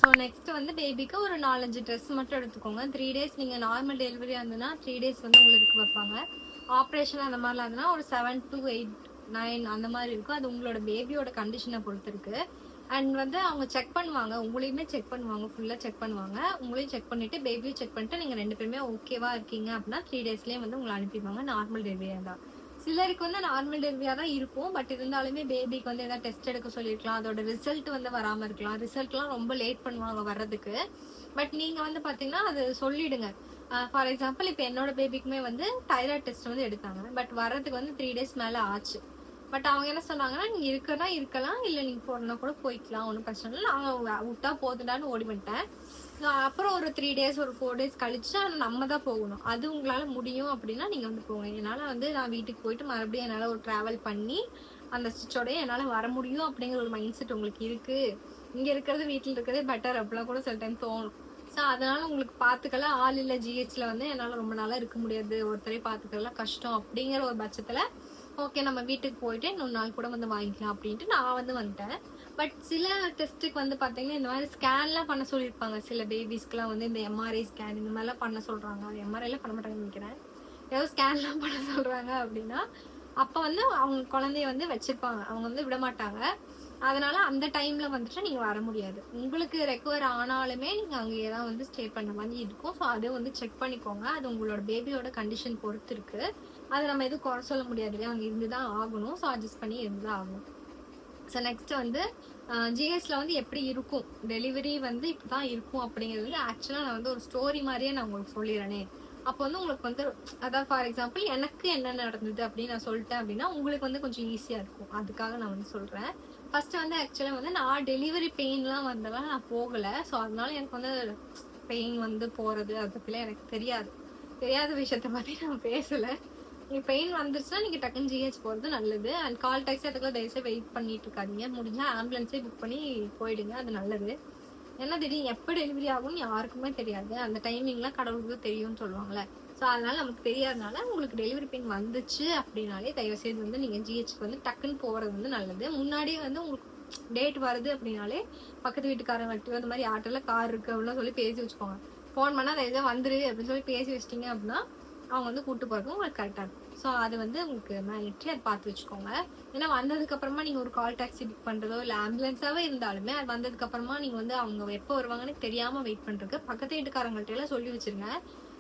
So next வந்து பேபிக்கு ஒரு 4-5 ட்ரெஸ் மட்டும் எடுத்துக்கோங்க. 3 டேஸ் நீங்கள் நார்மல் டெலிவரியாக இருந்ததுன்னா 3 டேஸ் வந்து உங்களுக்கு இருக்க வைப்பாங்க. ஆப்ரேஷன் அந்த மாதிரிலாம் இருந்ததுன்னா ஒரு 7 to 8, 9 அந்த மாதிரி இருக்கும். அது உங்களோட பேபியோட கண்டிஷனை பொறுத்து இருக்கு. அண்ட் வந்து அவங்க செக் பண்ணுவாங்க, உங்களையுமே செக் பண்ணுவாங்க, ஃபுல்லாக செக் பண்ணுவாங்க. உங்களையும் செக் பண்ணிட்டு பேபியும் செக் பண்ணிட்டு நீங்கள் 2 பேருமே ஓகேவா இருக்கீங்க அப்படின்னா 3 டேஸ்லேயே வந்து உங்களை அனுப்பிடுவாங்க நார்மல் டெலிவரியாக இருந்தால். சிலருக்கு வந்து நார்மல் டெலிவரியாக தான் இருக்கும். பட் இருந்தாலுமே பேபிக்கு வந்து ஏதாவது டெஸ்ட் எடுக்க சொல்லியிருக்கலாம், அதோட ரிசல்ட் வந்து வராமல் இருக்கலாம். ரிசல்ட்லாம் ரொம்ப லேட் பண்ணுவாங்க வர்றதுக்கு. பட் நீங்கள் வந்து பார்த்தீங்கன்னா அது சொல்லிடுங்க. ஃபார் எக்ஸாம்பிள் இப்போ என்னோட பேபிக்குமே வந்து தைராய்டு டெஸ்ட் வந்து எடுத்தாங்க. பட் வர்றதுக்கு வந்து 3 டேஸ் மேலே ஆச்சு. பட் அவங்க என்ன சொன்னாங்கன்னா, நீங்கள் இருக்கனா இருக்கலாம், இல்லை நீங்கள் போறனா கூட போய்க்கலாம், ஒன்றும் பிரச்சனை இல்லை. நாங்கள் விட்டா போதுடான்னு ஓடி வந்துட்டேன். அப்புறம் ஒரு 3 டேஸ் ஒரு 4 டேஸ் கழிச்சு ஆனால் நம்ம தான் போகணும். அது உங்களால் முடியும் அப்படின்னா நீங்கள் வந்து போங்க. என்னால் வந்து நான் வீட்டுக்கு போயிட்டு மறுபடியும் என்னால் ஒரு ட்ராவல் பண்ணி அந்த ஸ்டிச்சோடய என்னால் வர முடியும் அப்படிங்கிற ஒரு மைண்ட் செட் உங்களுக்கு இருக்குது. இங்கே இருக்கிறது வீட்டில் இருக்கிறதே பெட்டர் அப்படிலாம் கூட சில டைம் தோணும். ஸோ அதனால் உங்களுக்கு பார்த்துக்கலாம் ஆள் இல்லை. ஜிஹெச்சில் வந்து என்னால் ரொம்ப நாளாக இருக்க முடியாது, ஒருத்தரே பார்த்துக்கலாம் கஷ்டம் அப்படிங்கிற ஒரு பட்சத்தில் ஓகே நம்ம வீட்டுக்கு போயிட்டு இன்னொரு நாள் கூட வந்து வாங்கிக்கலாம் அப்படின்ட்டு நான் வந்து வந்துட்டேன். பட் சில டெஸ்ட்டுக்கு வந்து பார்த்தீங்கன்னா இந்த மாதிரி ஸ்கேன்லாம் பண்ண சொல்லியிருப்பாங்க. சில பேபிஸ்க்குலாம் வந்து இந்த எம்ஆர்ஐ ஸ்கேன் இந்த மாதிரிலாம் பண்ண சொல்கிறாங்க. அது எம்ஆர்ஐலாம் பண்ண மாட்டாங்கன்னு நினைக்கிறேன். ஏதோ ஸ்கேன்லாம் பண்ண சொல்கிறாங்க அப்படின்னா அப்போ வந்து அவங்க குழந்தைய வந்து வச்சுருப்பாங்க, அவங்க வந்து விட மாட்டாங்க. அதனால அந்த டைம்ல வந்துட்டு நீங்க வர முடியாது. உங்களுக்கு ரெக்கவர் ஆனாலுமே நீங்க அங்கேயே தான் வந்து ஸ்டே பண்ண மாதிரி இருக்கும். ஸோ அதை வந்து செக் பண்ணிக்கோங்க. அது உங்களோட பேபியோட கண்டிஷன் பொறுத்து இருக்கு. அதை நம்ம எதுவும் குறை சொல்ல முடியாது இல்லையா, அங்கே இருந்து தான் ஆகணும். ஸோ அட்ஜஸ்ட் பண்ணி இருந்து தான் ஆகணும். ஸோ நெக்ஸ்ட் வந்து ஜிஹெச்ல வந்து எப்படி இருக்கும் டெலிவரி வந்து இப்படி தான் இருக்கும் அப்படிங்கிறது வந்து ஆக்சுவலாக நான் வந்து ஒரு ஸ்டோரி மாதிரியே நான் உங்களுக்கு சொல்லிடுறேனே. அப்போ வந்து உங்களுக்கு வந்து அதான் ஃபார் எக்ஸாம்பிள் எனக்கு என்ன நடந்தது அப்படின்னு நான் சொல்லிட்டேன் அப்படின்னா உங்களுக்கு வந்து கொஞ்சம் ஈஸியாக இருக்கும். அதுக்காக நான் வந்து சொல்கிறேன். ஃபர்ஸ்ட் வந்து ஆக்சுவலாக வந்து நான் டெலிவரி பெயின்லாம் வந்தெல்லாம் நான் போகலை. ஸோ அதனால எனக்கு வந்து பெயின் வந்து போகிறது அதை பற்றிலாம் எனக்கு தெரியாத விஷயத்த பற்றி நான் பேசலை. நீங்கள் பெயின் வந்துருச்சுன்னா நீங்கள் டக்குன்னு ஜிஹெச் போகிறது நல்லது. அண்ட் கால் டாக்ஸி அதுக்குள்ள தயவுசெய்து வெயிட் பண்ணிட்டு இருக்காதீங்க. முடிஞ்சால் ஆம்புலன்ஸே புக் பண்ணி போயிடுங்க, அது நல்லது. ஏன்னா திடீர்னு எப்போ டெலிவரி ஆகும்னு யாருக்குமே தெரியாது. அந்த டைமிங்லாம் கடவுளுக்கு தெரியும்னு சொல்லுவாங்கள்ல. ஸோ அதனால நமக்கு தெரியாதனால உங்களுக்கு டெலிவரி பெயின் வந்துச்சு அப்படின்னாலே தயவுசெய்து வந்து நீங்கள் ஜிஹெச்க்கு வந்து டக்குன்னு போகிறது வந்து நல்லது. முன்னாடியே வந்து உங்களுக்கு டேட் வருது அப்படின்னாலே பக்கத்து வீட்டுக்காரங்கள்ட்ட அந்த மாதிரி ஆட்டோல கார் இருக்கு அப்படின்னா சொல்லி பேசி வச்சுக்கோங்க. ஃபோன் பண்ணால் தயவுசெய்து வந்துரு அப்படின்னு சொல்லி பேசி வச்சிட்டிங்க அப்படின்னா அவங்க வந்து கூப்பிட்டு போகிறதுக்கு உங்களுக்கு கரெக்டாக இருக்கும். ஸோ அது வந்து உங்களுக்கு மேனிட்ரி அதை பார்த்து வச்சுக்கோங்க. ஏன்னா வந்ததுக்கப்புறமா நீங்கள் ஒரு கால் டாக்ஸி புக் பண்ணுறதோ இல்லை ஆம்புலன்ஸாகவே இருந்தாலுமே அது வந்ததுக்கப்புறமா நீங்கள் வந்து அவங்க எப்போ வருவாங்கன்னு தெரியாமல் வெயிட் பண்ணுறதுக்கு பக்கத்து வீட்டுக்காரங்கள்ட்ட எல்லாம் சொல்லி வச்சுருங்க.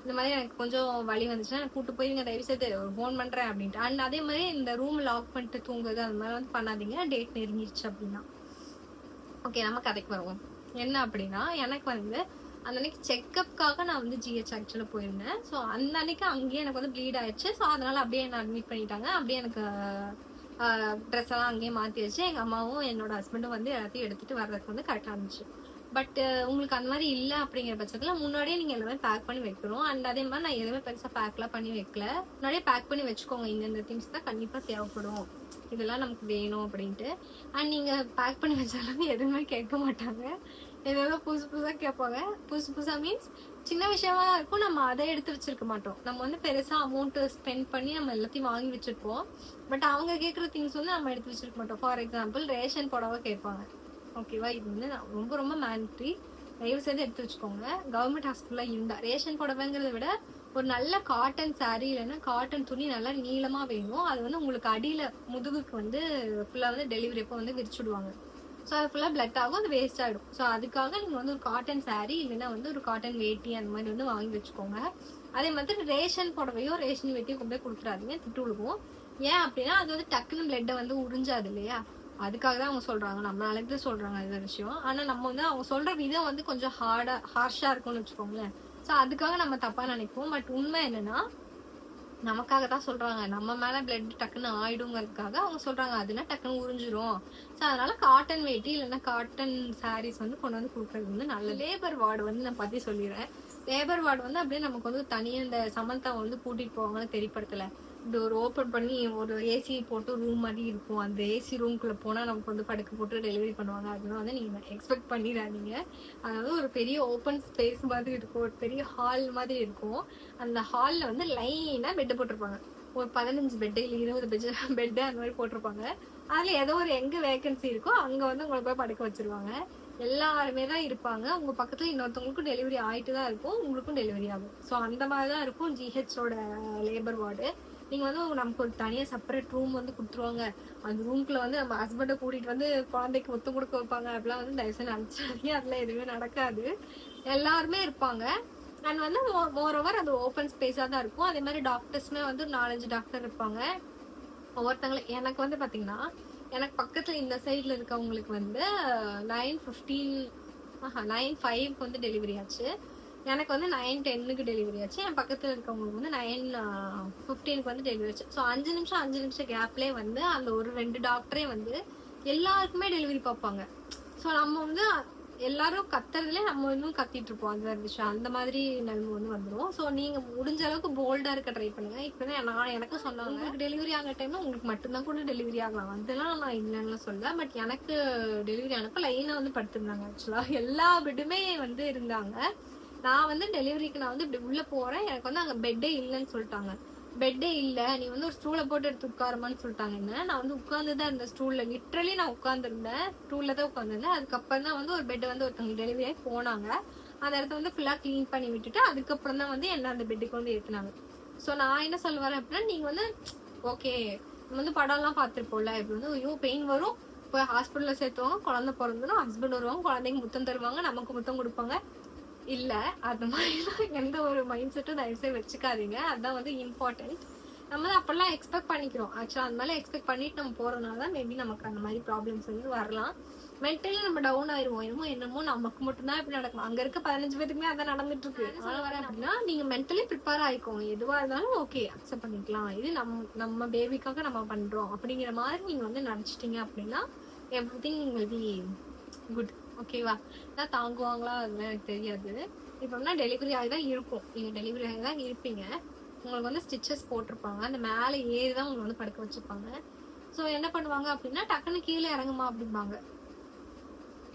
இந்த மாதிரி எனக்கு கொஞ்சம் வலி வந்துச்சுன்னா எனக்கு கூப்பிட்டு போய் நீங்கள் தயவுசெய்து ஃபோன் பண்ணுறேன் அப்படின்ட்டு. அண்ட் அதே மாதிரி இந்த ரூம் லாக் பண்ணிட்டு தூங்குறது அந்த மாதிரி வந்து பண்ணாதீங்க டேட் நெருங்கிடுச்சு அப்படின்னா. ஓகே, நம்ம கதைக்கு வருவோம். என்ன அப்படின்னா எனக்கு வந்து அந்த அன்னைக்கு செக்கப்புக்காக நான் வந்து ஜிஹெச் ஆக்சுவலாக போயிருந்தேன். ஸோ அந்த அன்னைக்கு அங்கேயே எனக்கு வந்து ப்ளீட் ஆயிடுச்சு. ஸோ அதனால அப்படியே என்ன அட்மிட் பண்ணிட்டாங்க. அப்படியே எனக்கு ட்ரெஸ் எல்லாம் அங்கேயே மாற்றி வச்சு எங்கள் அம்மாவும் என்னோட ஹஸ்பண்டும் வந்து எல்லாத்தையும் எடுத்துகிட்டு வர்றதுக்கு வந்து கரெக்டாக இருந்துச்சு. பட் உங்களுக்கு அந்த மாதிரி இல்லை அப்படிங்கிற பட்சத்தில் முன்னாடியே நீங்கள் எல்லாமே பேக் பண்ணி வைக்கணும். அண்ட் அதே மாதிரி நான் எதுவுமே பெருசாக பேக்லாம் பண்ணி வைக்கல. முன்னாடியே பேக் பண்ணி வச்சுக்கோங்க. இந்த திங்ஸ் தான் கண்டிப்பாக தேவைப்படும், இதெல்லாம் நமக்கு வேணும் அப்படின்ட்டு. அண்ட் நீங்கள் பேக் பண்ணி வச்சாலும் எதுவுமே கேட்க மாட்டாங்க. ஏதோ புதுசாக கேட்பாங்க. புதுசாக மீன்ஸ் சின்ன விஷயமா தான் இருக்கும். நம்ம அதை எடுத்து வச்சிருக்க மாட்டோம். நம்ம வந்து பெருசாக அமௌண்ட்டு ஸ்பெண்ட் பண்ணி நம்ம எல்லாத்தையும் வாங்கி வச்சிருப்போம். பட் அவங்க கேட்குற திங்ஸ் வந்து நம்ம எடுத்து வச்சிருக்க மாட்டோம். ஃபார் எக்ஸாம்பிள் ரேஷன் புடவை கேட்பாங்க. ஓகேவா, இது வந்து ரொம்ப ரொம்ப மேண்ட்ரி. தயவு செய்து எடுத்து வச்சுக்கோங்க. கவர்மெண்ட் ஹாஸ்பிட்டலில் இருந்தால் ரேஷன் புடவைங்கிறத விட ஒரு நல்ல காட்டன் சாரீ இல்லைன்னா காட்டன் துணி நல்லா நீளமாக வேணும். அது வந்து உங்களுக்கு அடியில் முதுகுக்கு வந்து ஃபுல்லாக வந்து டெலிவரி அப்போ வந்து விரிச்சுடுவாங்க. ஸோ அது ஃபுல்லாக பிளட் ஆகும், அது வேஸ்ட் ஆகிடும். ஸோ அதுக்காக நீங்கள் வந்து ஒரு காட்டன் சாரீ இல்லைன்னா வந்து ஒரு காட்டன் வேட்டி அந்த மாதிரி வந்து வாங்கி வச்சுக்கோங்க. அதே மாதிரி ரேஷன் புடவையோ ரேஷன் வேட்டியோ கொண்டு போய் கொடுத்துறாதீங்க, திட்டு விழுகும். ஏன் அப்படின்னா அது வந்து டக்குன்னு பிளட்டை வந்து உறிஞ்சாது இல்லையா, அதுக்காக தான் அவங்க சொல்கிறாங்க. நம்ம நாளைக்கு தான் சொல்கிறாங்க இது விஷயம். ஆனால் நம்ம வந்து அவங்க சொல்கிற விதம் வந்து கொஞ்சம் ஹார்ஷாக இருக்கும்னு வச்சுக்கோங்களேன். ஸோ அதுக்காக நம்ம தப்பாக நினைப்போம். பட் உண்மை என்னென்னா நமக்காக தான் சொல்கிறாங்க. நம்ம மேலே பிளட் டக்குன்னு ஆயிடுங்கிறதுக்காக அவங்க சொல்கிறாங்க. அதுனா டக்குன்னு உறிஞ்சிரும். ஸோ அதனால காட்டன் வேட்டி இல்லைன்னா காட்டன் சாரீஸ் வந்து கொண்டு வந்து கொடுக்குறது வந்து நல்ல. லேபர் வார்டு வந்து நான் பற்றி சொல்லிடுறேன். லேபர் வார்டு வந்து அப்படியே நமக்கு வந்து தனியாக இந்த சமந்தா வந்து கூட்டிகிட்டு போவாங்கன்னு தெரியப்படுத்தலை. இப்படி ஒரு ஓப்பன் பண்ணி ஒரு ஏசி போட்டு ரூம் மாதிரி இருக்கும். அந்த ஏசி ரூம்குள்ளே போனால் நமக்கு வந்து படுக்க போட்டு டெலிவரி பண்ணுவாங்க. அதெல்லாம் வந்து நீங்கள் எக்ஸ்பெக்ட் பண்ணிடாதீங்க. அதாவது ஒரு பெரிய ஓப்பன் ஸ்பேஸ் மாதிரி இருக்கும், ஒரு பெரிய ஹால் மாதிரி இருக்கும். அந்த ஹாலில் வந்து லைனாக பெட்டு போட்டிருப்பாங்க. ஒரு 15 பெட்டு இல்லை 20 பெட்டு அந்த மாதிரி போட்டிருப்பாங்க. அதில் ஏதோ ஒரு எங்கே வேகன்சி இருக்கோ அங்கே வந்து உங்களை போய் படுக்க வச்சுருவாங்க. எல்லாருமே தான் இருப்பாங்க. உங்க பக்கத்துல இன்னொருத்தவங்களுக்கும் டெலிவரி ஆயிட்டு தான் இருக்கும், உங்களுக்கும் டெலிவரி ஆகும். ஸோ அந்த மாதிரி தான் இருக்கும் ஜிஹெச்சோட லேபர் வார்டு. நீங்க வந்து நமக்கு ஒரு தனியா செப்பரேட் ரூம் வந்து கொடுத்துருவாங்க. அந்த ரூம்குள்ள வந்து நம்ம ஹஸ்பண்டை கூட்டிட்டு வந்து குழந்தைக்கு முத்தம் கொடுக்க வைப்பாங்க. அப்படிலாம் வந்து தயவுசெய்து நினைச்சாதீங்க, அதெல்லாம் எதுவுமே நடக்காது. எல்லாருமே இருப்பாங்க. அண்ட் வந்து மோரோவர் அது ஓப்பன் ஸ்பேஸா தான் இருக்கும். அதே மாதிரி டாக்டர்ஸ்மே வந்து 4-5 டாக்டர் இருப்பாங்க. ஒவ்வொருத்தவங்களை எனக்கு வந்து பாத்தீங்கன்னா, எனக்கு பக்கத்துல இந்த சைட்ல இருக்கவங்களுக்கு வந்து 9:5 வந்து டெலிவரி ஆச்சு. எனக்கு வந்து 9:10 டெலிவரி ஆச்சு. என் பக்கத்துல இருக்கவங்களுக்கு வந்து 9:15 வந்து டெலிவரி ஆச்சு. ஸோ 5 நிமிஷம் கேப்லேயே வந்து அந்த ஒரு 2 டாக்டரே வந்து எல்லாருக்குமே டெலிவரி பார்ப்பாங்க. ஸோ நம்ம வந்து எல்லாரும் கத்துறதுல நம்ம இன்னும் கத்திட்டு இருப்போம். அது வேற விஷயம். அந்த மாதிரி நிலைமை வந்து வந்துடும். ஸோ நீங்க முடிஞ்ச அளவுக்கு போல்டா இருக்க ட்ரை பண்ணுங்க. இப்பதான் நான் எனக்கு சொன்னாங்க, உங்களுக்கு டெலிவரி ஆகிற டைம்ல உங்களுக்கு மட்டும்தான் கூட டெலிவரி ஆகலாம், அதெல்லாம் நான் இல்லைன்னு சொல்ல. பட் எனக்கு டெலிவரி ஆனப்ப லைனா வந்து படுத்திருந்தாங்க. ஆக்சுவலா எல்லா பெட்டுமே வந்து இருந்தாங்க. நான் வந்து டெலிவரிக்கு நான் வந்து இப்படி உள்ள போறேன், எனக்கு வந்து அங்க பெட்டே இல்லைன்னு சொல்லிட்டாங்க. பெட்டே இல்லை, நீ வந்து ஒரு ஸ்டூலை போட்டு எடுத்து உட்காருமான்னு சொல்லிட்டாங்க. என்ன நான் வந்து உட்காந்துதான் இருந்தேன் ஸ்டூல்ல, லிட்ரலி நான் உட்காந்துருந்தேன், ஸ்டூல்ல தான் உட்காந்துருந்தேன். அதுக்கப்புறம் தான் வந்து ஒரு பெட் வந்து ஒருத்தவங்க டெலிவரி ஆகி போனாங்க. அந்த இடத்த வந்து ஃபுல்லா கிளீன் பண்ணி விட்டுட்டு அதுக்கப்புறம் தான் வந்து என்ன அந்த பெட்டுக்கு வந்து ஏத்துனாங்க. ஸோ நான் என்ன சொல்ல வரேன் அப்படின்னா, நீங்க வந்து ஓகே நம்ம வந்து படம்லாம் பார்த்துருப்போம்ல, இப்படி வந்து ஐயோ பெயின் வரும், போய் ஹாஸ்பிட்டல்ல சேர்த்துவாங்க, குழந்தை பிறந்ததும் ஹஸ்பண்ட் வருவாங்க, குழந்தைக்கு முத்தம் தருவாங்க, நமக்கு முத்தம் கொடுப்பாங்க. இல்ல அந்த மாதிரிலாம் எந்த ஒரு மைண்ட் செட்டும் தயவுசெய்து வச்சுக்காதீங்க. அதுதான் வந்து இம்பார்ட்டன்ட். நம்ம அப்பெல்லாம் எக்ஸ்பெக்ட் பண்ணிக்கிறோம். ஆக்சுவலா அந்த மாதிரி எக்ஸ்பெக்ட் பண்ணிட்டு நம்ம போறதுனால தான் மேபி நமக்கு அந்த மாதிரி ப்ராப்ளம்ஸ் வந்து வரலாம். மென்டலி நம்ம டவுன் ஆயிருவோம். என்னமோ நமக்கு மட்டும்தான் இப்படி நடக்கும், அங்க இருக்க 15 பேருக்குமே அதான் நடந்துட்டு இருக்கு. அதனால வரேன் அப்படின்னா, நீங்க மென்டலி ப்ரிப்பேர் ஆயிக்கோங்க. எதுவா இருந்தாலும் ஓகே அக்செப்ட் பண்ணிக்கலாம், இது நம்ம பேபிக்காக நம்ம பண்றோம் அப்படிங்கிற மாதிரி நீங்க வந்து நினைச்சிட்டீங்க அப்படின்னா எவ்ரிதிங் வில் பி குட். ஓகேவா? நான் தாங்குவாங்களா அதெல்லாம் எனக்கு தெரியாது. இப்போனா டெலிவரி ஆகி தான் இருக்கும், நீங்கள் டெலிவரி ஆகி தான் இருப்பீங்க. உங்களுக்கு வந்து ஸ்டிச்சஸ் போட்டிருப்பாங்க, அந்த மேலே ஏறி தான் உங்களுக்கு வந்து படுக்க வச்சுருப்பாங்க. ஸோ என்ன பண்ணுவாங்க அப்படின்னா, டக்குன்னு கீழே இறங்குமா அப்படிம்பாங்க.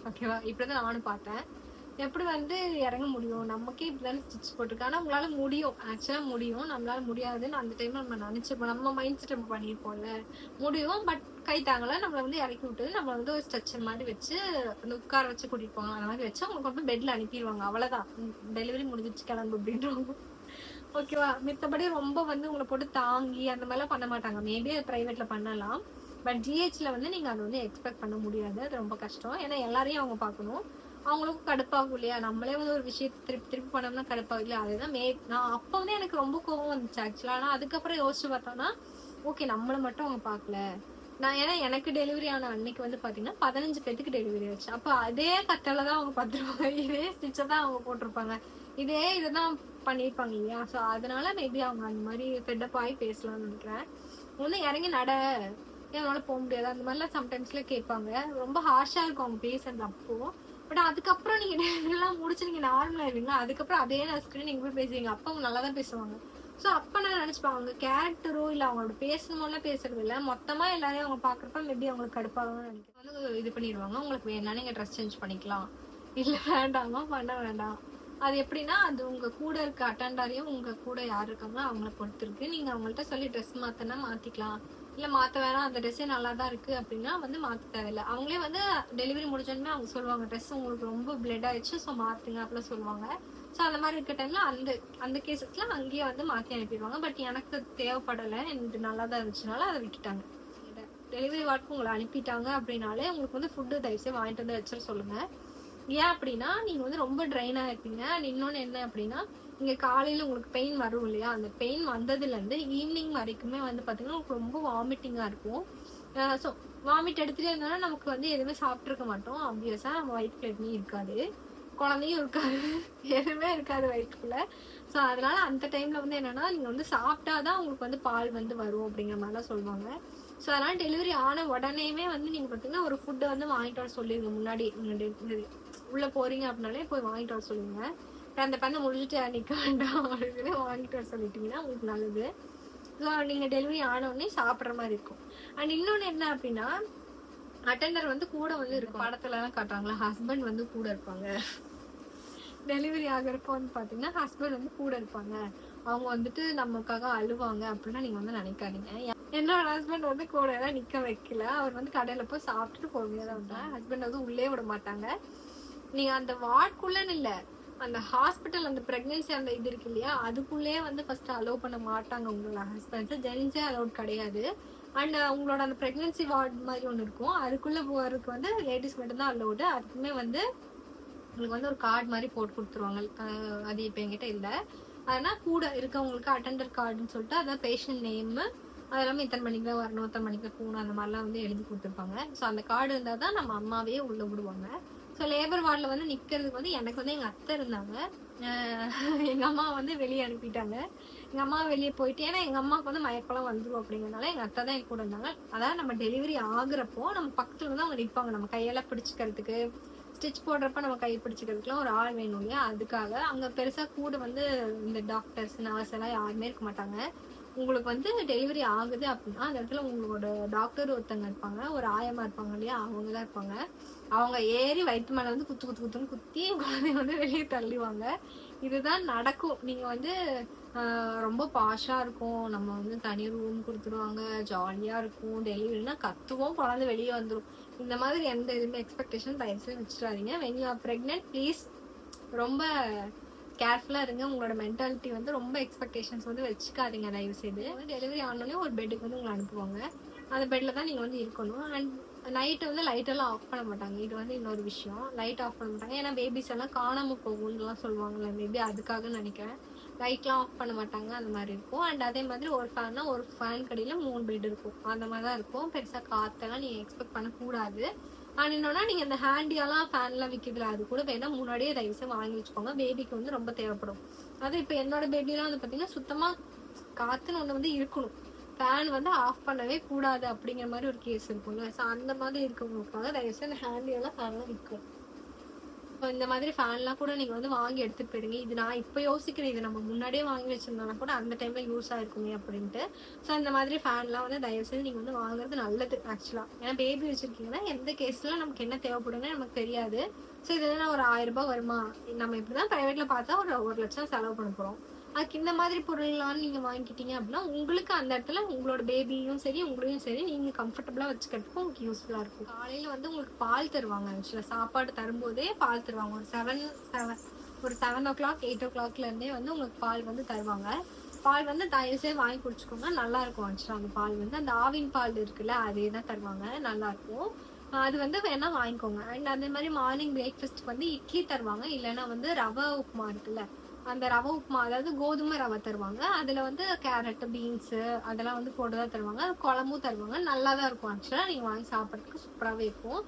ஓகேவா? இப்படி தான் நானும் பார்த்தேன். எப்படி வந்து இறங்க முடியும், நமக்கே இப்படிதானே ஸ்டிச் போட்டிருக்கு. ஆனால் உங்களால முடியும், ஆக்சுவலாக முடியும். நம்மளால முடியாதுன்னு அந்த டைம்ல நம்ம நினைச்சிருப்போம், நம்ம மைண்ட் செட் நம்ம பண்ணியிருப்போம்ல, முடியும். பட் கை தாங்கல, நம்மளை வந்து இறக்கி விட்டு நம்மளை வந்து ஒரு ஸ்ட்ரெச்சர் மாதிரி வச்சு அந்த உட்கார வச்சு கூட்டிட்டு போவாங்க. அந்த மாதிரி வச்சு அவங்க கொண்டு பெட்ல அனுப்பிடுவாங்க. அவ்வளவுதான், டெலிவரி முடிஞ்சிச்சு கிளம்பு அப்படின்றவங்க. ஓகேவா? மித்தபடி ரொம்ப வந்து உங்களை போட்டு தாங்கி அந்த மாதிரிலாம் பண்ண மாட்டாங்க. மேபி அது பிரைவேட்ல பண்ணலாம், பட் ஜிஹெச்ல வந்து நீங்க அதை வந்து எக்ஸ்பெக்ட் பண்ண முடியாது. அது ரொம்ப கஷ்டம். ஏன்னா எல்லாரையும் அவங்க பார்க்கணும், அவங்களுக்கும் கடுப்பாகும் இல்லையா? நம்மளே வந்து ஒரு விஷயத்தை திருப்பி பண்ணோம்னா கடுப்பாகும் இல்லையா? அதுதான் நான் அப்போ வந்து எனக்கு ரொம்ப கோவம் வந்துச்சு ஆக்சுவலா. ஆனால் அதுக்கப்புறம் யோசிச்சு பார்த்தோம்னா ஓகே, நம்மளை மட்டும் அவங்க பார்க்கல. நான் ஏன்னா எனக்கு டெலிவரி ஆன அன்னைக்கு வந்து பாத்தீங்கன்னா 15 பேத்துக்கு டெலிவரி ஆச்சு. அப்போ அதே கத்தலை தான் அவங்க பார்த்துருப்பாங்க, இதே ஸ்டிச்சை தான் அவங்க போட்டிருப்பாங்க, இதே இதுதான் பண்ணியிருப்பாங்க இல்லையா? ஸோ அதனால மேபி அவங்க அந்த மாதிரி ஃபெட்டப் ஆகி பேசலாம்னு நினைக்கிறேன். வந்து இறங்கி நட, என்னால போக முடியாது அந்த மாதிரிலாம் சம்டைம்ஸ்ல கேட்பாங்க. ரொம்ப ஹார்ஷா இருக்கும் அவங்க பேசுறது அப்போ. பட் அதுக்கப்புறம் நீங்க எல்லாம் முடிச்சு நீங்க நார்மலா இருவீங்களா, அதுக்கப்புறம் அதே நர்ஸ்க்கு நீங்க போய் பேசுவீங்க, அப்போ அவங்க நல்லா தான் பேசுவாங்க. ஸோ அப்போ நான் நினைச்சுப்பாங்க அவங்க கேரக்டரோ இல்லை அவங்களோட பேசணுமோலாம் பேசுறது இல்லை, மொத்தமா எல்லாரையும் அவங்க பாக்குறப்ப மேபி அவங்களுக்கு கடுப்பாகணும்னு நினைக்கிறேன். வந்து இது பண்ணிடுவாங்க, உங்களுக்கு வேணா நீங்க ட்ரெஸ் சேஞ்ச் பண்ணிக்கலாம், இல்லை வேண்டாமா பண்ண வேண்டாம். அது எப்படின்னா, அது உங்க கூட இருக்க அட்டெண்டரையும் உங்க கூட யார் இருக்காங்களோ அவங்கள பொறுத்து இருக்கு. நீங்க அவங்கள்ட்ட சொல்லி ட்ரெஸ் மாத்தினா மாத்திக்கலாம், இல்லை மாற்ற வேணாம் அந்த ட்ரெஸ்ஸே நல்லா தான் இருக்கு அப்படின்னா வந்து மாற்ற தேவையில்லை. அவங்களே வந்து டெலிவரி முடிஞ்சோடனே அவங்க சொல்லுவாங்க, ட்ரெஸ் உங்களுக்கு ரொம்ப பிளட் ஆயிடுச்சு ஸோ மாற்றுங்க அப்படிலாம் சொல்லுவாங்க. ஸோ அந்த மாதிரி இருக்க டைம்ல அந்த கேசஸ்ல அங்கேயே வந்து மாற்றி அனுப்பிடுவாங்க. பட் எனக்கு தேவைப்படலை, எனக்கு நல்லா தான் இருந்துச்சுனால அதை விட்டுட்டாங்க. டெலிவரி வார்டுக்கு உங்களை அனுப்பிட்டாங்க அப்படின்னாலே உங்களுக்கு வந்து ஃபுட்டு தயவுசெய்து வாங்கிட்டு வந்து வச்சிட சொல்லுங்க. ஏன் அப்படின்னா, நீங்க வந்து ரொம்ப ட்ரைனா இருப்பீங்க. இன்னொன்னு என்ன அப்படின்னா, நீங்க காலையில உங்களுக்கு பெயின் வரும் இல்லையா, அந்த பெயின் வந்ததுல இருந்து ஈவினிங் வரைக்குமே வந்து பாத்தீங்கன்னா உங்களுக்கு ரொம்ப வாமிட்டிங்கா இருக்கும். ஸோ வாமிட் எடுத்துட்டே இருந்தாலும் நமக்கு வந்து எதுவுமே சாப்பிட்டுருக்க மாட்டோம். ஆப்வியஸா நம்ம வயிற்றுக்குள்ள எதுவுமே இருக்காது, குழந்தையும் இருக்காது, எதுவுமே இருக்காது வயிற்றுக்குள்ள. ஸோ அதனால அந்த டைம்ல வந்து என்னன்னா, நீங்க வந்து சாப்பிட்டாதான் உங்களுக்கு வந்து பால் வந்து வரும் அப்படிங்கிற மாதிரிலாம் சொல்லுவாங்க. ஸோ அதனால டெலிவரி ஆன உடனேயுமே வந்து நீங்க பாத்தீங்கன்னா ஒரு ஃபுட்டை வந்து வாங்கிட்டு வர சொல்லிடுங்க. முன்னாடி உள்ள போறீங்க அப்படின்னாலே போய் வாங்கிட்டு வர சொல்லுங்க. அந்த பண்ண முடிஞ்சுட்டு நிக்க வேண்டாம் அப்படின்னு வாங்கிட்டு வர சொல்லிட்டீங்கன்னா உங்களுக்கு நல்லது. ஸோ நீங்க டெலிவரி ஆனோடனே சாப்பிட்ற மாதிரி இருக்கும். அண்ட் இன்னொன்னு என்ன அப்படின்னா, அட்டெண்டர் வந்து கூட வந்து இருக்கும். படத்துல எல்லாம் காட்டுறாங்களா, ஹஸ்பண்ட் வந்து கூட இருப்பாங்க. டெலிவரி ஆகிறப்போ வந்து பாத்தீங்கன்னா ஹஸ்பண்ட் வந்து கூட இருப்பாங்க, அவங்க வந்துட்டு நமக்காக அழுவாங்க அப்படின்னா நீங்க வந்து நினைக்காதீங்க. என்னோட ஹஸ்பண்ட் வந்து கூட எல்லாம் நிக்க வைக்கல, அவர் வந்து கடையில போய் சாப்பிட்டுட்டு பொறுமையா தான் வந்தாங்க. ஹஸ்பண்ட் வந்து உள்ளே விட மாட்டாங்க. நீங்கள் அந்த வார்டுக்குள்ளன்னு இல்லை, அந்த ஹாஸ்பிட்டல் அந்த ப்ரெக்னென்சி அந்த இது இருக்கு இல்லையா, அதுக்குள்ளேயே வந்து ஃபர்ஸ்ட் அலோவ் பண்ண மாட்டாங்க உங்களோட ஹஸ்பண்ட்ஸு. ஜென்ஸே அலோட் கிடையாது. அண்ட் உங்களோட அந்த ப்ரெக்னென்சி வார்டு மாதிரி ஒன்று இருக்கும், அதுக்குள்ளே போகிறதுக்கு வந்து லேடிஸ் மட்டும்தான் அலோடு. அதுக்குமே வந்து உங்களுக்கு வந்து ஒரு கார்டு மாதிரி போட்டு கொடுத்துருவாங்க. அது இப்போ என்கிட்ட இல்லை. அதனால் கூட இருக்கவங்களுக்கு அட்டெண்டர் கார்டுன்னு சொல்லிட்டு அதான் பேஷண்ட் நேமு அதெல்லாமே இத்தனை மணிக்கு தான் வரணும், இத்தனை மணிக்கு தான் போகணும், அந்த மாதிரிலாம் வந்து எழுதி கொடுத்துருப்பாங்க. ஸோ அந்த கார்டு இருந்தால் தான் நம்ம அம்மாவே உள்ளே விடுவாங்க. ஸோ லேபர் வார்டில் வந்து நிற்கிறதுக்கு வந்து எனக்கு வந்து எங்கள் அத்தை இருந்தாங்க. எங்கள் அம்மா வந்து வெளியே அனுப்பிட்டாங்க. எங்கள் அம்மா வெளியே போயிட்டு, ஏன்னா எங்கள் அம்மாவுக்கு வந்து மயக்கெல்லாம் வந்துடும் அப்படிங்கிறதுனால எங்கள் அத்தை தான் என் கூட இருந்தாங்க. அதாவது நம்ம டெலிவரி ஆகுறப்போ நம்ம பக்கத்தில் வந்து அவங்க நிற்பாங்க, நம்ம கையெல்லாம் பிடிச்சிக்கிறதுக்கு, ஸ்டிச் போடுறப்ப நம்ம கை பிடிச்சிக்கிறதுக்குலாம் ஒரு ஆள் வேணும் இல்லையா, அதுக்காக. அங்கே பெருசாக கூட வந்து இந்த டாக்டர்ஸ் நர்ஸ் எல்லாம் யாருமே இருக்க மாட்டாங்க. உங்களுக்கு வந்து டெலிவரி ஆகுது அப்படின்னா அந்த இடத்துல உங்களோட டாக்டர் ஒருத்தங்க இருப்பாங்க, ஒரு ஆயமா இருப்பாங்க இல்லையா, அவங்க தான் இருப்பாங்க. அவங்க ஏறி வயிற்று மேலே வந்து குத்துன்னு குத்தி குழந்தைய வந்து வெளியே தள்ளிடுவாங்க. இதுதான் நடக்கும். நீங்கள் வந்து ரொம்ப பாஷாக இருக்கும், நம்ம வந்து தனி ரூம் கொடுத்துருவாங்க, ஜாலியாக இருக்கும். டெலிவரினா கத்துவோம், குழந்தை வெளியே வந்துடும். இந்த மாதிரி எந்த இதுவுமே எக்ஸ்பெக்டேஷன் தயவுசெய்து வச்சுட்டாதீங்க. When you are pregnant please ரொம்ப கேர்ஃபுல்லாக இருங்க. உங்களோட மென்டாலிட்டி வந்து ரொம்ப எக்ஸ்பெக்டேஷன்ஸ் வந்து வச்சுக்காதீங்க தயவுசெய்து. டெலிவரி ஆனோடனே ஒரு பெட்டுக்கு வந்து உங்களை அனுப்புவாங்க, அந்த பெட்டில் தான் நீங்கள் வந்து இருக்கணும். அண்ட் நைட்டு வந்து லைட்டெல்லாம் ஆஃப் பண்ண மாட்டாங்க. இது வந்து இன்னொரு விஷயம், லைட் ஆஃப் பண்ண மாட்டாங்க. ஏன்னா பேபிஸ் எல்லாம் காணாமல் போகும்லாம் சொல்லுவாங்கல்ல, மேபி அதுக்காக நினைக்கிறேன். லைட்லாம் ஆஃப் பண்ண மாட்டாங்க, அந்த மாதிரி இருக்கும். அண்ட் அதே மாதிரி ஒரு ஃபேன்னா ஒரு ஃபேன் கடையில் 3 பெட் இருக்கும், அந்த மாதிரி தான் இருக்கும். பெருசாக காற்றெல்லாம் நீங்கள் எக்ஸ்பெக்ட் பண்ணக்கூடாது. அண்ட் இன்னொன்னா நீங்கள் இந்த ஹேண்டியெல்லாம் ஃபேன்லாம் விற்கிதுல, அது கூட வேணால் முன்னாடியே தயவுசெய்து வாங்கி வச்சுக்கோங்க. பேபிக்கு வந்து ரொம்ப தேவைப்படும். அது இப்போ என்னோட பேபிலாம் வந்து பார்த்தீங்கன்னா சுத்தமாக காற்றுன்னு ஒன்று வந்து இருக்கணும், ஃபேன் வந்து ஆஃப் பண்ணவே கூடாது அப்படிங்கிற மாதிரி ஒரு கேஸ் இருக்கும்ல. ஸோ அந்த மாதிரி இருக்கவங்களுக்காக தயவுசெய்து அந்த ஹேண்டியெல்லாம் ஃபேன்லாம் விற்கும். இப்போ இந்த மாதிரி ஃபேன்லாம் கூட நீங்கள் வந்து வாங்கி எடுத்துகிட்டு போயிடுங்க. இது நான் இப்போ யோசிக்கிறேன், இது நம்ம முன்னாடியே வாங்கி வச்சுருந்தோம்னா கூட அந்த டைமில் யூஸ் ஆகிருக்குமே அப்படின்ட்டு. ஸோ இந்த மாதிரி ஃபேன்லாம் வந்து தயவுசெய்து நீங்கள் வந்து வாங்குறது நல்லது ஆக்சுவலாக. ஏன்னா பேபி வச்சுருக்கீங்கன்னா எந்த கேஸில் நமக்கு என்ன தேவைப்படுன்னு நமக்கு தெரியாது. ஸோ இது வந்து ஒரு 1000 ரூபாய் வருமா, நம்ம இப்படி தான் ப்ரைவேட்டில் பார்த்தா ஒரு 1 லட்சம் செலவு பண்ண போகிறோம். அதுக்கு இந்த மாதிரி பொருள்லாம் நீங்கள் வாங்கிக்கிட்டீங்க அப்படின்னா உங்களுக்கு அந்த இடத்துல உங்களோட பேபியும் சரி உங்களையும் சரி நீங்கள் கம்ஃபர்டபுளாக வச்சுக்கிறதுக்கு உங்களுக்கு யூஸ்ஃபுல்லாக இருக்கும். காலையில் வந்து உங்களுக்கு பால் தருவாங்க. ஆக்சுவலாக சாப்பாடு தரும்போதே பால் தருவாங்க. ஒரு 7 o'clock 8 o'clockலேருந்தே வந்து உங்களுக்கு பால் வந்து தருவாங்க. பால் வந்து தயவுசெய்து வாங்கி குடிச்சுக்கோங்க, நல்லாயிருக்கும். ஆக்சுவலாக அந்த பால் வந்து அந்த ஆவின் பால் இருக்குல்ல, அதே தான் தருவாங்க, நல்லாயிருக்கும். அது வந்து வேணா வாங்கிக்கோங்க. அண்ட் அதே மாதிரி மார்னிங் பிரேக்ஃபாஸ்ட் வந்து இட்லி தருவாங்க, இல்லைன்னா வந்து ரவை உப்புமா இருக்குல்ல, அந்த ரவை உப்புமா, அதாவது கோதுமை ரவை தருவாங்க. அதில் வந்து கேரட்டு பீன்ஸு அதெல்லாம் வந்து போட்டு தான் தருவாங்க. குழம்பும் தருவாங்க, நல்லா தான் இருக்கும். ஆக்சுவலாக நீங்கள் வாங்கி சாப்பிட்றதுக்கு சூப்பராகவே இருக்கும்.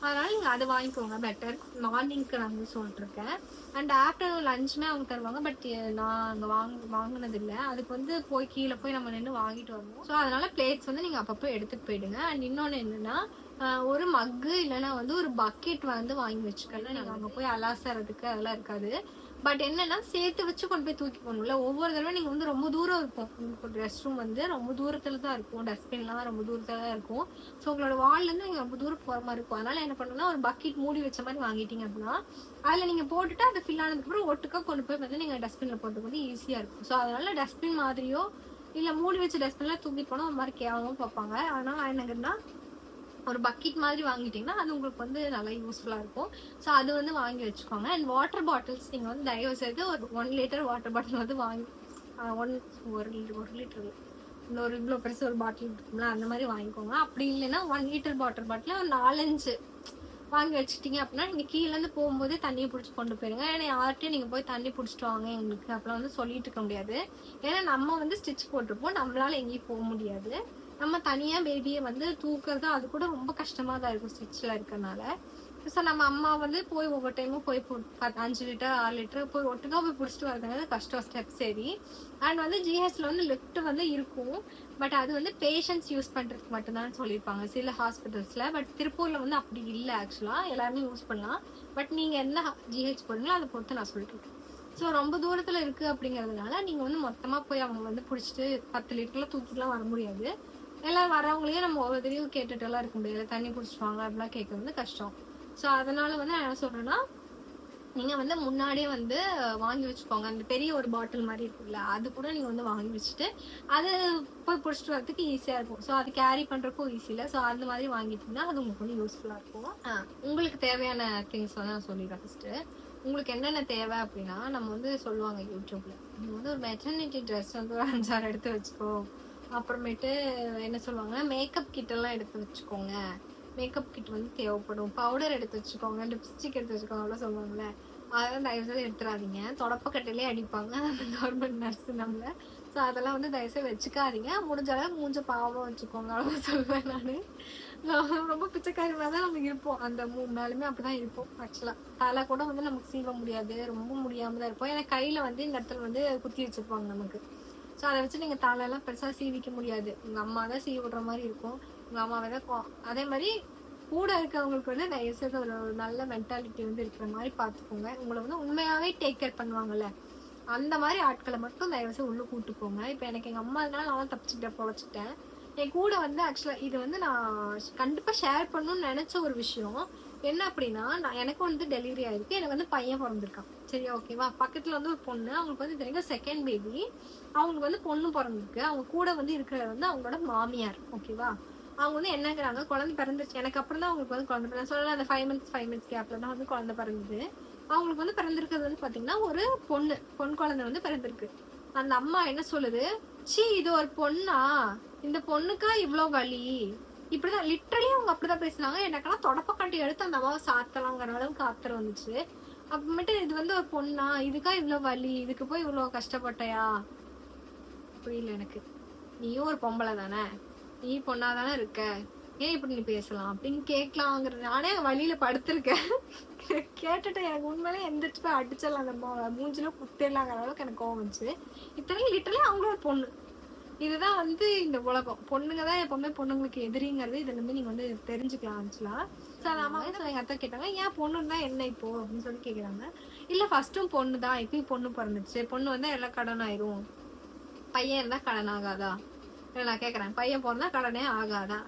அதனால் நீங்கள் அதை வாங்கிக்கோங்க பெட்டர். மார்னிங்க்கு நான் வந்து சொல்லிட்டுருக்கேன். அண்ட் ஆஃப்டர்நூன் லஞ்சுமே அவங்க தருவாங்க. பட் நான் அங்கே வாங்கினதில்லை. அதுக்கு வந்து போய் கீழே போய் நம்ம நின்று வாங்கிட்டு வரணும். ஸோ அதனால் பிளேட்ஸ் வந்து நீங்கள் அப்பப்போ எடுத்துகிட்டு போயிடுங்க. அண்ட் இன்னொன்று என்னென்னா, ஒரு மக்கு இல்லைன்னா வந்து ஒரு பக்கெட் வந்து வாங்கி வச்சுக்கலாம். நீங்கள் அங்கே போய் அலாசறதுக்கு அதெல்லாம் இருக்காது. பட் என்னன்னா சேர்த்து வச்சு கொண்டு போய் தூக்கி போகணும்ல. ஒவ்வொரு தடவை நீங்கள் வந்து ரொம்ப தூரம் இருக்கும், உங்களுக்கு ரெஸ்ட் ரூம் வந்து ரொம்ப தூரத்தில் தான் இருக்கும், டஸ்ட்பின்லாம் ரொம்ப தூரத்தில் தான் இருக்கும். ஸோ உங்களோட வால்லேருந்து நீங்கள் ரொம்ப தூரம் போகிற மாதிரி இருக்கும். அதனால் என்ன பண்ணணும்னா ஒரு பக்கெட் மூடி வச்ச மாதிரி வாங்கிட்டீங்க அப்படின்னா அதில் நீங்கள் போட்டுட்டு அது ஃபில் ஆனதுக்கப்புறம் ஒட்டுக்காக கொண்டு போய் வந்து நீங்கள் டஸ்ட்பினில் போட்டு வந்து ஈஸியாக இருக்கும். ஸோ அதனால் டஸ்ட்பின் மாதிரியோ இல்லை மூடி வச்ச டஸ்ட்பின்லாம் தூக்கி போனால் ஒரு மாதிரி கேவலமாக பார்ப்பாங்க. அதனால் என்னங்கன்னா ஒரு பக்கெட் மாதிரி வாங்கிட்டீங்கன்னா அது உங்களுக்கு வந்து நல்லா யூஸ்ஃபுல்லாக இருக்கும். ஸோ அது வந்து வாங்கி வச்சுக்கோங்க. அண்ட் வாட்டர் பாட்டில்ஸ் நீங்கள் வந்து தயவு செய்து ஒரு 1 liter வாட்டர் பாட்டில் வந்து வாங்கி ஒரு லிட்டர் இன்னொரு இவ்வளோ பெருசு ஒரு பாட்டில் இருக்கும்ல, அந்த மாதிரி வாங்கிக்கோங்க. அப்படி இல்லைன்னா 1 liter வாட்டர் பாட்டில் ஒரு 4-5 வாங்கி வச்சுட்டீங்க அப்படின்னா நீங்கள் கீழேருந்து போகும்போதே தண்ணியை பிடிச்சி கொண்டு போயிருங்க. ஏன்னா யார்கிட்டையும் நீங்கள் போய் தண்ணி பிடிச்சிட்டு வாங்க எங்களுக்கு அப்போலாம் வந்து சொல்லிட்டு இருக்க முடியாது. ஏன்னா நம்ம வந்து ஸ்டிச் போட்டிருப்போம், நம்மளால எங்கேயும் போக முடியாது. நம்ம தனியாக பேபியை வந்து தூக்குறது அது கூட ரொம்ப கஷ்டமாக தான் இருக்கும் ஸ்டிச்சில் இருக்கிறனால. ஸோ நம்ம அம்மா வந்து போய் ஒவ்வொரு டைமும் போய் 5 லிட்டர் 6 லிட்டர் போய் ஒட்டுக்காக போய் பிடிச்சிட்டு வரதுனால கஷ்டம் ஸ்டெப் சரி. அண்ட் வந்து ஜிஹெச்சில் வந்து லிஃப்ட் வந்து இருக்கும், பட் அது வந்து பேஷண்ட்ஸ் யூஸ் பண்ணுறதுக்கு மட்டும்தான் சொல்லியிருப்பாங்க சில ஹாஸ்பிட்டல்ஸில். பட் திருப்பூரில் வந்து அப்படி இல்லை. ஆக்சுவலாக எல்லாருமே யூஸ் பண்ணலாம். பட் நீங்கள் எந்த ஜிஹெச் போடுங்களோ அதை பொறுத்து நான் சொல்லிட்டு இருக்கேன். ஸோ ரொம்ப தூரத்தில் இருக்குது அப்படிங்கிறதுனால நீங்கள் வந்து மொத்தமாக போய் அவங்க வந்து பிடிச்சிட்டு 10 லிட்டரில் தூக்கிட்டுலாம் வர முடியாது. எல்லாம் வரவங்களையும் நம்ம ஒவ்வொருத்தரையும் கேட்டுட்டுலாம் இருக்க முடியாது, தண்ணி பிடிச்சிட்டு வாங்க அப்படிலாம் கேட்க வந்து கஷ்டம். ஸோ அதனால் வந்து நான் என்ன சொல்கிறேன்னா நீங்கள் வந்து முன்னாடியே வந்து வாங்கி வச்சுக்கோங்க. அந்த பெரிய ஒரு பாட்டில் மாதிரி இருக்குல்ல, அது கூட நீங்கள் வந்து வாங்கி வச்சுட்டு அது போய் பிடிச்சிட்டு வரதுக்கு ஈஸியாக இருக்கும். ஸோ அது கேரி பண்ணுறக்கும் ஈஸி இல்லை. ஸோ அந்த மாதிரி வாங்கிட்டீங்கன்னா அது உங்களுக்கு வந்து யூஸ்ஃபுல்லாக இருக்கும். உங்களுக்கு தேவையான திங்ஸ் வந்து நான் சொல்லிடுறேன். ஃபஸ்ட்டு உங்களுக்கு என்னென்ன தேவை அப்படின்னா, நம்ம வந்து சொல்லுவாங்க யூடியூப்ல, நீங்கள் வந்து ஒரு மெட்டர்னிட்டி ட்ரெஸ் வந்து ஒரு 5-6 எடுத்து வச்சுக்கோ. அப்புறமேட்டு என்ன சொல்லுவாங்க, மேக்கப் கிட்டெல்லாம் எடுத்து வச்சுக்கோங்க. மேக்கப் கிட் வந்து தேவைப்படும். பவுடர் எடுத்து வச்சுக்கோங்க, லிப்ஸ்டிக் எடுத்து வச்சுக்கோங்க, அவ்வளோ சொல்லுவாங்கல்ல. அதெல்லாம் தயவுசெய்து எடுத்துடாதீங்க. தொடப்பக்கட்டையிலே அடிப்பாங்க அந்த கவர்மெண்ட் நர்ஸு நம்மளை. ஸோ அதெல்லாம் வந்து தயவுசெய்து வச்சுக்காதீங்க. முடிஞ்ச அளவு மூஞ்ச பாவமாக வச்சுக்கோங்க, அவ்வளோ சொல்லுவேன் நான். ரொம்ப பிச்சைக்காரி மாதிரி தான் நம்ம இருப்போம். அந்த 3 நாளுமே அப்படி தான் இருப்போம். ஆக்சுவலாக தலை கூட வந்து நமக்கு சீவ முடியாது, ரொம்ப முடியாமல் தான் இருப்போம். ஏன்னா கையில் வந்து இந்த இடத்துல வந்து குத்தி வச்சுருப்பாங்க நமக்கு. ஸோ அதை வச்சு நீங்கள் தலையெல்லாம் பெருசாக சீவிக்க முடியாது. உங்கள் அம்மா தான் சீவி விடுற மாதிரி இருக்கும். உங்கள் அம்மாவை தான் அதே மாதிரி கூட இருக்கவங்களுக்கு வந்து தயவுசெய்து ஒரு நல்ல மென்டாலிட்டி வந்து இருக்கிற மாதிரி பார்த்துக்கோங்க. உங்களை வந்து உண்மையாகவே டேக் கேர் பண்ணுவாங்கல்ல, அந்த மாதிரி ஆட்களை மட்டும் தயவுசெய்து உள்ளே கூப்பிட்டுக்கோங்க. இப்போ எனக்கு எங்கள் அம்மா இருந்தாலும் நான் தப்பிச்சுக்கிட்ட பொழைச்சிட்டேன். என் கூட வந்து ஆக்சுவலாக இது வந்து நான் கண்டிப்பாக ஷேர் பண்ணணும்னு நினச்ச ஒரு விஷயம் என்ன அப்படின்னா, எனக்கு வந்து டெலிவரி ஆயிருக்கு. எனக்கு வந்து பையன் பிறந்திருக்கான். சரி, ஓகேவா. பக்கத்தில் வந்து ஒரு பொண்ணு, அவங்களுக்கு வந்து தெரியும் செகண்ட் பேபி. அவங்களுக்கு வந்து பொண்ணு பிறந்திருக்கு. அவங்க கூட வந்து இருக்கிறது வந்து அவங்களோட மாமியார். ஓகேவா. அவங்க வந்து என்னங்கிறாங்க, குழந்தை பிறந்துச்சு. எனக்கு அப்புறம் தான் அவங்களுக்கு வந்து குழந்தை பிறந்த சொல்லலாம். அந்த 5 months கேப்ல தான் வந்து குழந்தை பிறந்தது. அவங்களுக்கு வந்து பிறந்திருக்கிறது வந்து பார்த்தீங்கன்னா ஒரு பொன் குழந்தை வந்து பிறந்திருக்கு. அந்த அம்மா என்ன சொல்லுது, சி இது ஒரு பொண்ணா, இந்த பொண்ணுக்கா இவ்வளோ வலி, இப்படிதான் லிட்டரலி அவங்க அப்படிதான் பேசினாங்க. எனக்கெல்லாம் தொடப்பக்காட்டி எடுத்து அந்த அம்மாவை சாத்தலாங்கிற அளவுக்கு ஆத்திரம் வந்துச்சு. அப்புறமேட்டு இது வந்து ஒரு பொண்ணா, இதுக்கா இவ்வளோ வலி, இதுக்கு போய் இவ்வளோ கஷ்டப்பட்டையா, புரியல எனக்கு. நீயும் ஒரு பொம்பளை தானே, நீ பொண்ணா தானே இருக்க, ஏன் இப்படி நீ பேசலாம் அப்படின்னு கேட்கலாங்கிற. நானே வழியில படுத்திருக்கேன். கேட்டுட்டு எனக்கு உண்மையிலே எந்திரிச்சு போய் அடிச்சிடலாம், அந்த மூஞ்சில குத்திடலாங்கிற அளவுக்கு எனக்கு கோவம் வந்துச்சு. இத்தனை லிட்டரலி அவங்களோட பொண்ணு. இதுதான் வந்து இந்த உலகம். பொண்ணுங்க தான் எப்பவுமே பொண்ணுங்களுக்கு எதிரிங்கிறது இதுல இருந்து நீங்க வந்து தெரிஞ்சுக்கலாம். ஆக்சுவலா சார் அம்மா வந்து எங்க அத்தை கேட்டாங்க, ஏன் பொண்ணு தான் என்ன இப்போ அப்படின்னு சொல்லி கேக்குறாங்க. இல்ல ஃபர்ஸ்ட்டும் பொண்ணு தான், இப்பயும் பொண்ணு பிறந்துச்சு. பொண்ணு வந்தா எல்லாம் கடன் ஆயிரும், பையன் இருந்தா கடன் ஆகாதா? இல்லை நான் கேட்குறேன், பையன் பிறந்தா கடனே ஆகாதா?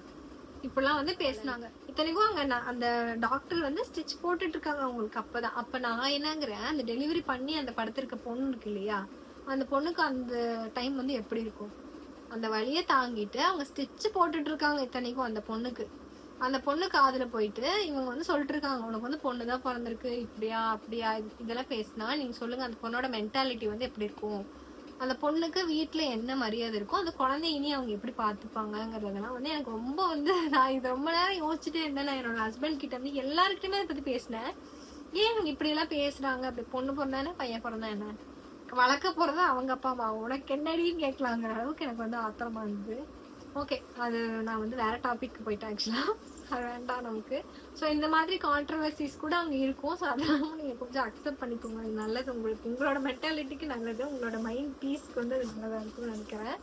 இப்படிலாம் வந்து பேசினாங்க. இத்தனைக்கும் அங்கே அந்த டாக்டர் வந்து ஸ்டிச் போட்டுட்டு இருக்காங்க அவங்களுக்கு. அப்பதான் அப்போ நான் என்னங்கிறேன், அந்த டெலிவரி பண்ணி அந்த படுத்திருக்க பொண்ணு இருக்கு இல்லையா, அந்த பொண்ணுக்கு அந்த டைம் வந்து எப்படி இருக்கும்? அந்த வழியை தாங்கிட்டு அவங்க ஸ்டிச் போட்டுட்டு இருக்காங்க. இத்தனைக்கும் அந்த பொண்ணு காதுல போயிட்டு இவங்க வந்து சொல்லிட்டு இருக்காங்க, உனக்கு வந்து பொண்ணு தான் பிறந்திருக்கு, இப்படியா அப்படியா இதெல்லாம் பேசினா நீங்க சொல்லுங்க, அந்த பொண்ணோட மென்டாலிட்டி வந்து எப்படி இருக்கும்? அந்த பொண்ணுக்கு வீட்டுல என்ன மரியாதை இருக்கும், அந்த குழந்தை இனி அவங்க எப்படி பார்த்துப்பாங்கிறதெல்லாம் வந்து எனக்கு ரொம்ப வந்து நான் இது ரொம்ப நேரம் யோசிச்சுட்டே இருந்தேன். நான் என்னோட ஹஸ்பண்ட் கிட்ட வந்து எல்லாருக்கிட்டுமே அதை பத்தி பேசினேன். ஏன் இவங்க இப்படி எல்லாம் பேசுறாங்க? அப்படி பொண்ணு பிறந்தானே பையன் பிறந்தா என்ன, வளர்க்க போறதா அவங்க அப்பா அம்மா, உனக்கு என்னடின்னு கேட்கலாங்கிற அளவுக்கு எனக்கு வந்து ஆத்திரமா இருந்தது. ஓகே, அது நான் வந்து வேற டாபிக் போயிட்டேன். ஆக்சுவலா அது வேண்டாம் நமக்கு. ஸோ இந்த மாதிரி கான்ட்ரவர்சிஸ் கூட அங்கே இருக்கும். ஸோ அதெல்லாம் நீங்கள் கொஞ்சம் அக்செப்ட் பண்ணிக்கோங்க. நல்லது உங்களுக்கு, உங்களோட மென்டாலிட்டிக்கு நல்லது, உங்களோட மைண்ட் பீஸ்க்கு வந்து அது நல்லதாக இருக்கும்னு நினைக்கிறேன்.